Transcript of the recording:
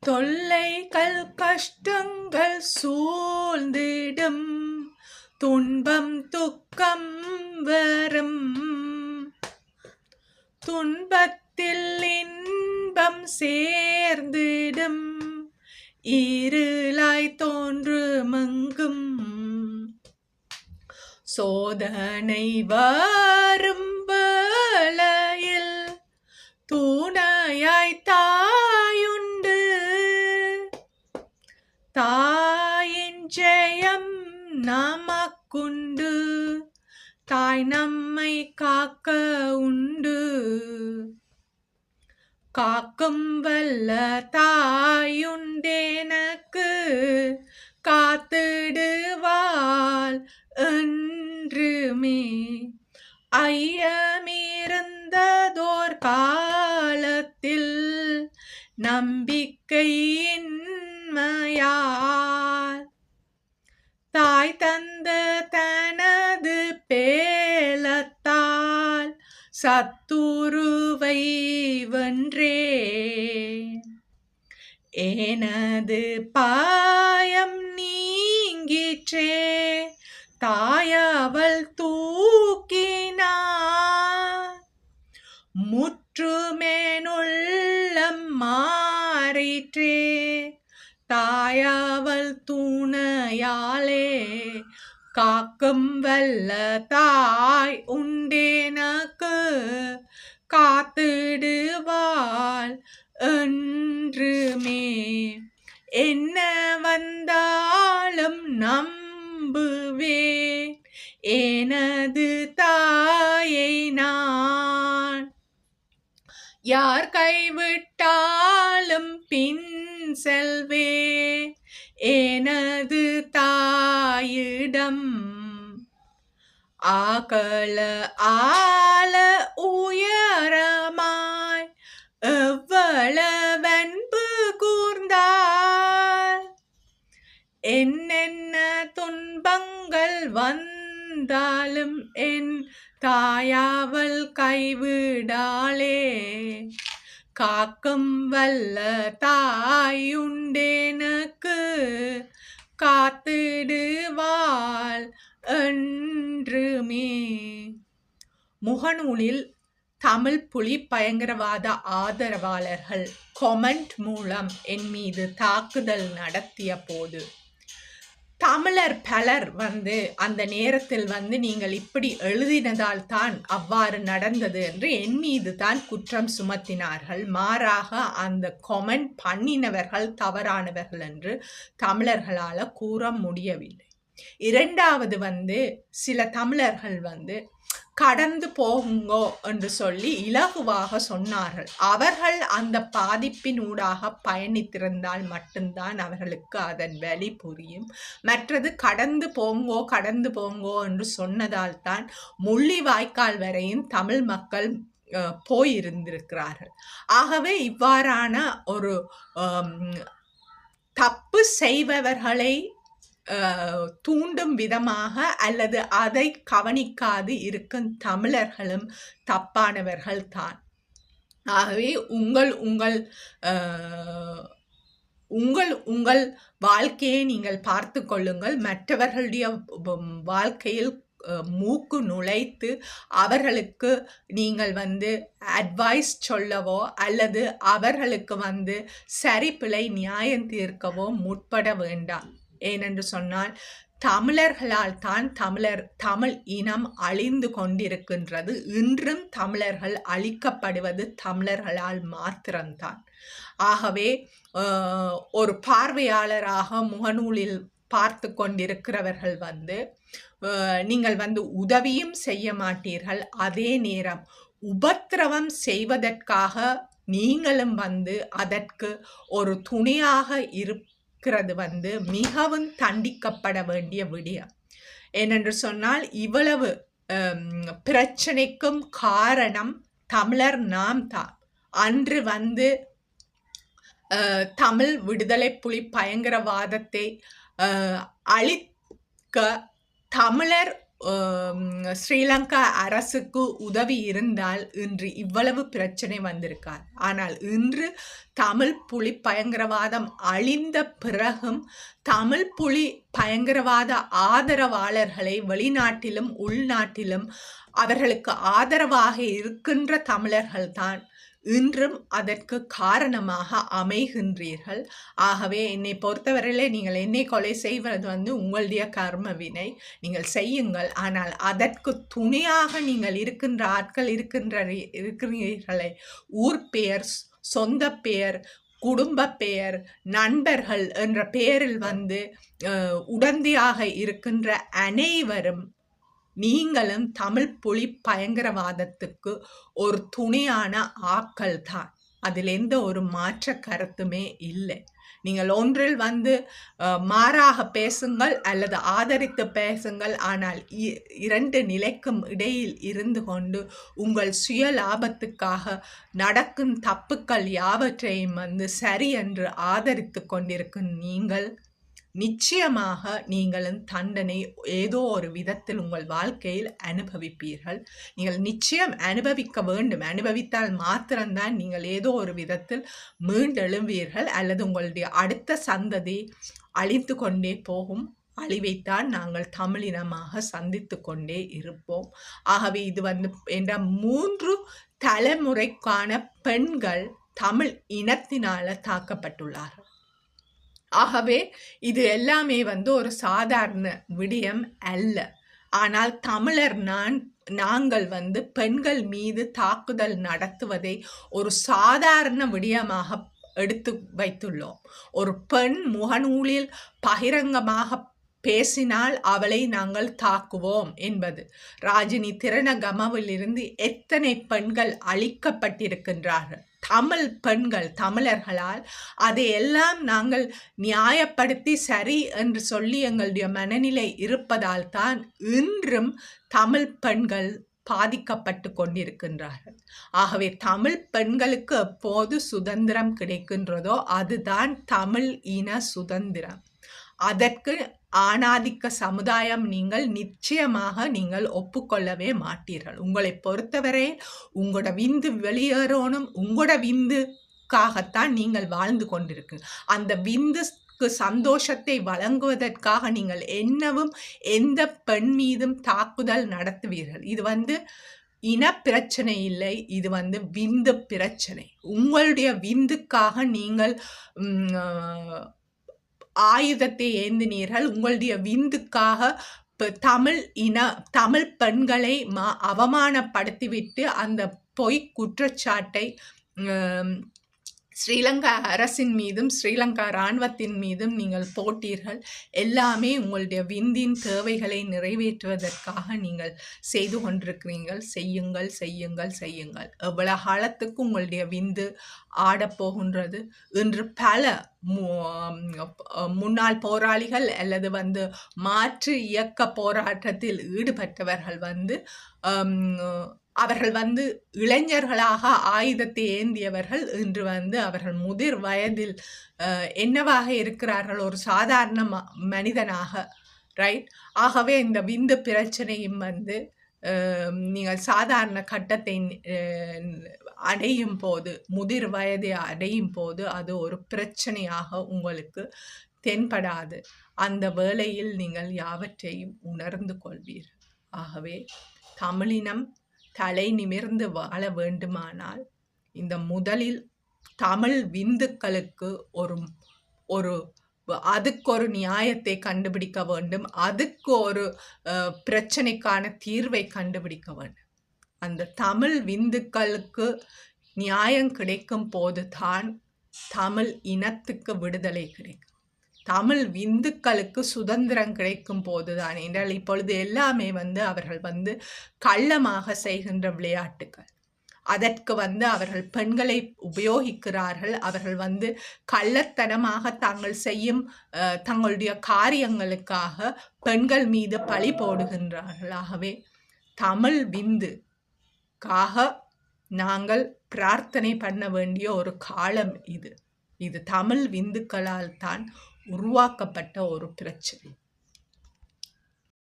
தொல்லைகள் கஷ்டங்கள் சூழ்ந்திடும், துன்பம் துக்கம் வரும். துன்பத்தில் இன்பம் சேர்ந்திடும், இருளாய் தோன்றுமெங்கும். சோதனை வரும் வேளையில் துணையாய் தாயுண்டு. தாயின் ஜெயம் நமக்குண்டு, தாய் நம்மை காக்க உண்டு. காக்கும் வல்ல தாயுண்டேனக்கு, காத்திடுவாள் என்றுமே. ஐயமிருந்ததோர் காலத்தில் நம்பிக்கையின்மையால், தாய் தந்த தனது பேலத்தால் சத்துருவை வென்றே. எனது பாயம் நீங்கிற்றே, தாயவள் தூக்கினாள். முற்றுமெனுள்ளம் மாறிற்றே, தாயவள் துணையாலே. காக்கும் வல்ல தாய் உண்டேனக்கு, காத்திடுவாள் என்றுமே. என்ன வந்தாலும் நம்புவேன் எனது தாயை நான். யார் கைவிட்டாலும் பின் செல்வேன் எனது தாயிடம். ஆகல ஆல உயரமாய் எவ்வளவன்பு கூர்ந்தால், என்னென்ன துன்பங்கள் வந்தாலும் என் தாயவள் கைவிடாளே. காக்கும் வல்ல தாயுண்டேனக்கு, காத்திடுவாள் என்றுமே. முகநூலில் தமிழ் புலி பயங்கரவாத ஆதரவாளர்கள் கொமெண்ட் மூலம் என் மீது தாக்குதல் நடத்திய போது, தமிழர் பலர் அந்த நேரத்தில் நீங்கள் இப்படி எழுதினதால் தான் அவ்வாறு நடந்தது என்று என் மீது தான் குற்றம் சுமத்தினார்கள். மாறாக அந்த கொமெண்ட் பண்ணினவர்கள் தவறானவர்கள் என்று தமிழர்களால் கூற முடியவில்லை. இரண்டாவது சில தமிழர்கள் கடந்து போகுங்கோ என்று சொல்லி இலகுவாக சொன்னார்கள். அவர்கள் அந்த பாதிப்பினூடாக பயணித்திருந்தால் மட்டும்தான் அவர்களுக்கு அதன் வலி புரியும். மற்றது கடந்து போங்கோ என்று சொன்னதால் தான் முள்ளிவாய்க்கால் வரையும் தமிழ் மக்கள் போயிருந்திருக்கிறார்கள். ஆகவே இவ்வாறான ஒரு தப்பு செய்பவர்களை தூண்டும் விதமாக அல்லது அதை கவனிக்காது இருக்கும் தமிழர்களும் தப்பானவர்கள் தான். ஆகவே உங்கள் வாழ்க்கையை நீங்கள் பார்த்து கொள்ளுங்கள். மற்றவர்களுடைய வாழ்க்கையில் மூக்கு நுழைத்து அவர்களுக்கு நீங்கள் அட்வைஸ் சொல்லவோ அல்லது அவர்களுக்கு சரி பிழை நியாயம் தீர்க்கவோ முற்பட வேண்டாம். ஏனென்று சொன்னால் தமிழர்களால் தான் தமிழ் இனம் அழிந்து கொண்டிருக்கின்றது. இன்றும் தமிழர்கள் அழிக்கப்படுவது தமிழர்களால் மாத்திரம்தான். ஆகவே ஒரு பார்வையாளராக முகநூலில் பார்த்து கொண்டிருக்கிறவர்கள் நீங்கள் உதவியும் செய்ய மாட்டீர்கள். அதே நேரம் உபத்திரவம் செய்வதற்காக நீங்களும் அதற்கு ஒரு துணையாக மிகவும் தண்டிக்கப்பட வேண்டிய விடயம். ஏனென்று சொன்னால் இவ்வளவு பிரச்சனைக்கும் காரணம் தமிழர் நாம் தான். அன்று தமிழ் விடுதலை புலி பயங்கரவாதத்தை அழிக்க தமிழர் ஸ்ரீலங்கா அரசுக்கு உதவி இருந்தால் இன்று இவ்வளவு பிரச்சனை வந்திருக்காது. ஆனால் இன்று தமிழ் புலி பயங்கரவாதம் அழிந்த பிறகும் தமிழ் புலி பயங்கரவாத ஆதரவாளர்களை வெளிநாட்டிலும் உள்நாட்டிலும் அவர்களுக்கு ஆதரவாக இருக்கின்ற தமிழர்கள்தான் இன்றும் அதற்கு காரணமாக அமைகின்றீர்கள். ஆகவே என்னை பொறுத்தவரையிலே நீங்கள் என்னை கொலை செய்வது உங்களுடைய கர்ம வினை, நீங்கள் செய்யுங்கள். ஆனால் அதற்கு துணையாக நீங்கள் இருக்கின்ற ஆட்கள் இருக்கிறீர்களே, ஊர் பெயர், சொந்த பெயர், குடும்ப பெயர், நண்பர்கள் என்ற பெயரில் உடந்தையாக இருக்கின்ற அனைவரும் நீங்களும் தமிழ் புலி பயங்கரவாதத்துக்கு ஒரு துணையான ஆக்கள் தான். அதில் எந்த ஒரு மாற்ற கருத்துமே இல்லை. நீங்கள் ஒன்றில் மாறாக பேசுங்கள் அல்லது ஆதரித்து பேசுங்கள். ஆனால் இரண்டு நிலைக்கும் இடையில் இருந்து கொண்டு உங்கள் சுய லாபத்துக்காக நடக்கும் தப்புக்கள் யாவற்றையும் சரி என்று ஆதரித்து கொண்டிருக்கும் நீங்கள் நிச்சயமாக நீங்களும் தண்டனை ஏதோ ஒரு விதத்தில் உங்கள் வாழ்க்கையில் அனுபவிப்பீர்கள். நீங்கள் நிச்சயம் அனுபவிக்க வேண்டும். அனுபவித்தால் மாத்திரம்தான் நீங்கள் ஏதோ ஒரு விதத்தில் மீண்டெழுவீர்கள் அல்லது உங்களுடைய அடுத்த சந்ததி அழித்து கொண்டே போகும். அழிவைத்தான் நாங்கள் தமிழினமாக சந்தித்து கொண்டே இருப்போம். ஆகவே இது என்ற 3 தலைமுறைக்கான பெண்கள் தமிழ் இனத்தினால தாக்கப்பட்டுள்ளார்கள். ஆகவே இது எல்லாமே ஒரு சாதாரண விடயம் அல்ல. ஆனால் தமிழர் நாங்கள் பெண்கள் மீது தாக்குதல் நடத்துவதை ஒரு சாதாரண விடயமாக எடுத்து வைத்துள்ளோம். ஒரு பெண் முகநூலில் பகிரங்கமாக பேசினால் அவளை நாங்கள் தாக்குவோம் என்பது. ராஜினி திருநகமவிலிருந்து எத்தனை பெண்கள் அழிக்கப்பட்டிருக்கின்றார்கள், தமிழ் பெண்கள், தமிழர்களால். அதையெல்லாம் நாங்கள் நியாயப்படுத்தி சரி என்று சொல்லி எங்களுடைய மனநிலை இருப்பதால் தான் இன்றும் தமிழ் பெண்கள் பாதிக்கப்பட்டு கொண்டிருக்கின்றார்கள். ஆகவே தமிழ் பெண்களுக்கு எப்போது சுதந்திரம் கிடைக்கின்றதோ அதுதான் தமிழ் இன சுதந்திரம். அதற்கு ஆணாதிக்க சமுதாயம் நீங்கள் ஒப்புக்கொள்ளவே மாட்டீர்கள். உங்களை பொறுத்தவரை உங்களோட விந்து வெளியேறணும், உங்களோட விந்துக்காகத்தான் நீங்கள் வாழ்ந்து கொண்டிருக்கு. அந்த விந்துக்கு சந்தோஷத்தை வழங்குவதற்காக நீங்கள் எந்த பெண் மீதும் தாக்குதல் நடத்துவீர்கள். இது இன பிரச்சனை இல்லை, இது விந்து பிரச்சனை. உங்களுடைய விந்துக்காக நீங்கள் ஆயுதத்தை ஏந்தினீர்கள். உங்களுடைய விந்துக்காக தமிழ் பெண்களை அவமானப்படுத்திவிட்டு அந்த பொய் குற்றச்சாட்டை ஸ்ரீலங்கா அரசின் மீதும் ஸ்ரீலங்கா இராணுவத்தின் மீதும் நீங்கள் போட்டீர்கள். எல்லாமே உங்களுடைய விந்தின் தேவைகளை நிறைவேற்றுவதற்காக நீங்கள் செய்து கொண்டிருக்கிறீர்கள். செய்யுங்கள், செய்யுங்கள், செய்யுங்கள். எவ்வளவு காலத்துக்கு உங்களுடைய விந்து ஆடப்போகின்றது? இன்று பல முன்னாள் போராளிகள் அல்லது மாற்று இயக்க போராட்டத்தில் ஈடுபட்டவர்கள் அவர்கள் இளைஞர்களாக ஆயுதத்தை ஏந்தியவர்கள் இன்று அவர்கள் முதிர் வயதில் என்னவாக இருக்கிறார்கள்? ஒரு சாதாரண மனிதனாக, ரைட்? ஆகவே இந்த விந்து பிரச்சனையும் நீங்கள் சாதாரண கட்டத்தை அடையும் போது, முதிர் வயதை அடையும் போது அது ஒரு பிரச்சனையாக உங்களுக்கு தென்படாது. அந்த வேளையில் நீங்கள் யாவற்றையும் உணர்ந்து கொள்வீர்கள். ஆகவே தமிழினம் தலை நிமிர்ந்து வாழ வேண்டுமானால் இந்த முதலில் தமிழ் விந்துக்களுக்கு அதுக்கு ஒரு நியாயத்தை கண்டுபிடிக்க வேண்டும். அதுக்கு ஒரு பிரச்சனைக்கான தீர்வை கண்டுபிடிக்க வேண்டும். அந்த தமிழ் விந்துக்களுக்கு நியாயம் கிடைக்கும் போதுதான் தமிழ் இனத்துக்கு விடுதலை கிடைக்கும். தமிழ் விந்துக்களுக்கு சுதந்திரம் கிடைக்கும் போதுதான். என்றால் இப்பொழுது எல்லாமே அவர்கள் கள்ளமாக செய்கின்ற விளையாட்டுகள். அதற்கு அவர்கள் பெண்களை உபயோகிக்கிறார்கள். அவர்கள் கள்ளத்தனமாக தாங்கள் செய்யும் தங்களுடைய காரியங்களுக்காக பெண்கள் மீது பழி போடுகின்றார்கள். ஆகவே தமிழ் விந்துக்காக நாங்கள் பிரார்த்தனை பண்ண வேண்டிய ஒரு காலம் இது. இது தமிழ் விந்துக்களால் தான் உருவாக்கப்பட்ட ஒரு பிரச்சனை.